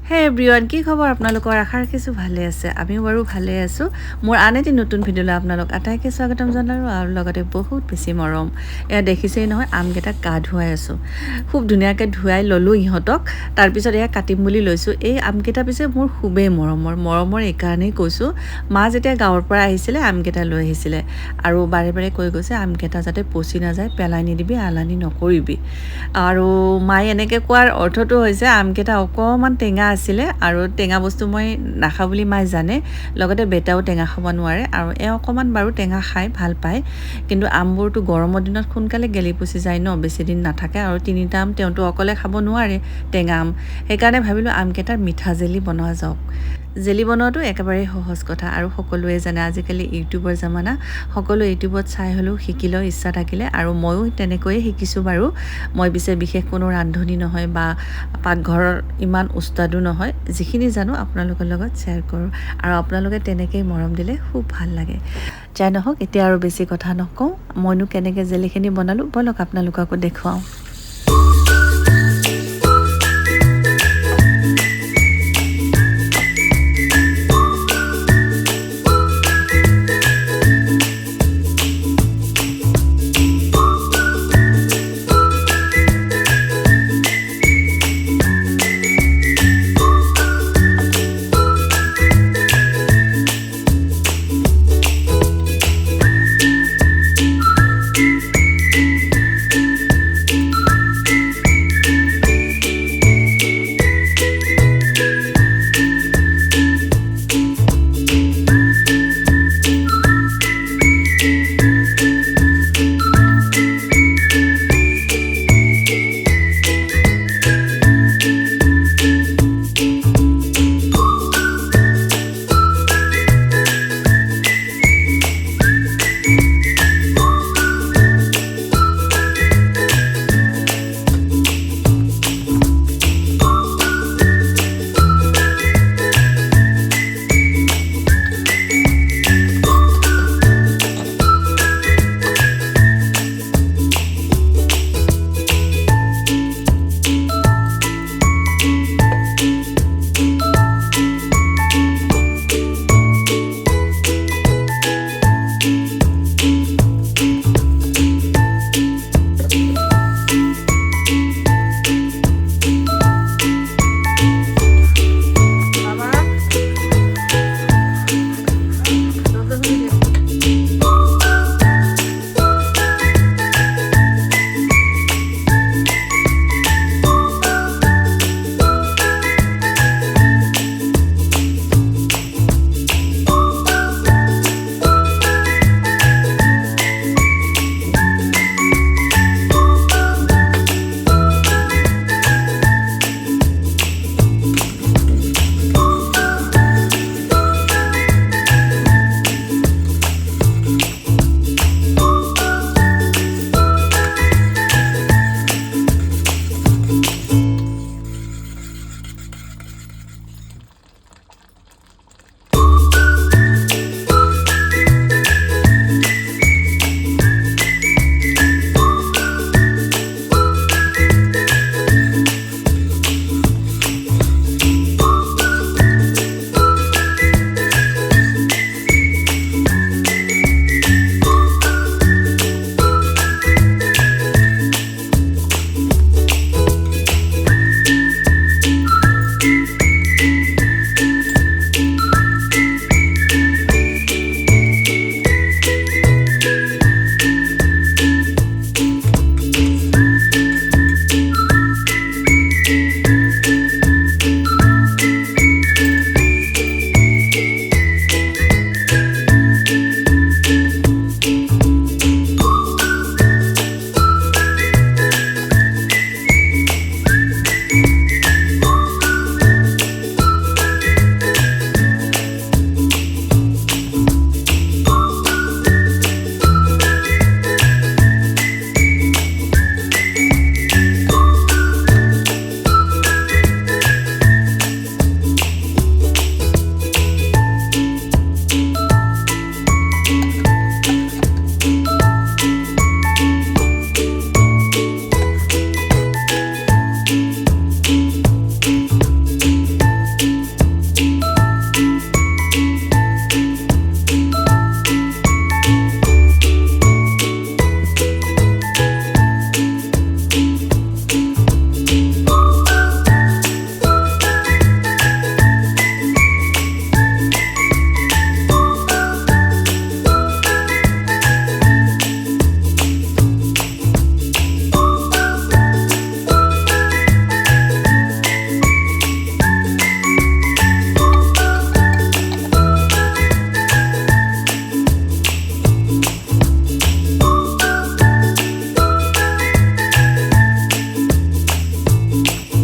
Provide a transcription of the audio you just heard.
হে এভৰিৱান, কি খবৰ আপোনালোকৰ? আশা ৰাখিছোঁ ভালে আছে। আমিও বাৰু ভালে আছোঁ। মোৰ আন এটি নতুন ভিডিঅ'লৈ আপোনালোক আটাইকে স্বাগতম জনালোঁ আৰু লগতে বহুত বেছি মৰম। এয়া দেখিছেই নহয়, আমকেইটাক গা ধুৱাই আছোঁ। খুব ধুনীয়াকৈ ধুৱাই ল'লোঁ ইহঁতক। তাৰপিছত এয়া কাটিম বুলি লৈছোঁ। এই আমকেইটা পিছে মোৰ খুবেই মৰমৰ এইকাৰণেই কৈছোঁ। মা যেতিয়া গাঁৱৰ পৰা আহিছিলে আমকেইটা লৈ আহিছিলে আৰু বাৰে বাৰে কৈ গৈছে আমকেইটা যাতে পচি নাযায়, পেলাই নিদিবি, আলানি নকৰিবি। আৰু মায়ে এনেকৈ কোৱাৰ অৰ্থটো হৈছে আমকেইটা অকণমান টেঙা আছিলে আৰু টেঙা বস্তু মই নাখাওঁ বুলি মায়ে জানে। লগতে বেটাও টেঙা খাব নোৱাৰে আৰু অকণমান বাৰু টেঙা খাই ভাল পায়। কিন্তু আমবোৰতো গৰমৰ দিনত সোনকালে গেলি পচি যায় ন, বেছি দিন নাথাকে। আৰু তিনিটা আম তেওঁতো অকলে খাব নোৱাৰে টেঙা আম। সেইকাৰণে ভাবিলোঁ আমকেইটাৰ মিঠা জেলি বনোৱা যাওক। জেলি বনোৱাটো একেবাৰে সহজ কথা আৰু সকলোৱে জানে। আজিকালি ইউটিউবৰ জামানা, সকলো ইউটিউবত চাই হ'লেও শিকি লওঁ ইচ্ছা থাকিলে। আৰু ময়ো তেনেকৈয়ে শিকিছোঁ বাৰু। মই পিছে বিশেষ কোনো ৰান্ধনি নহয় বা পাকঘৰৰ ইমান উস্তাদো নহয়। যিখিনি জানো আপোনালোকৰ লগত শ্বেয়াৰ কৰোঁ আৰু আপোনালোকে তেনেকেই মৰম দিলে খুব ভাল লাগে। যাই নহওক, এতিয়া আৰু বেছি কথা নকওঁ। মইনো কেনেকৈ জেলিখিনি বনালোঁ ব'লক আপোনালোককো দেখুৱাওঁ।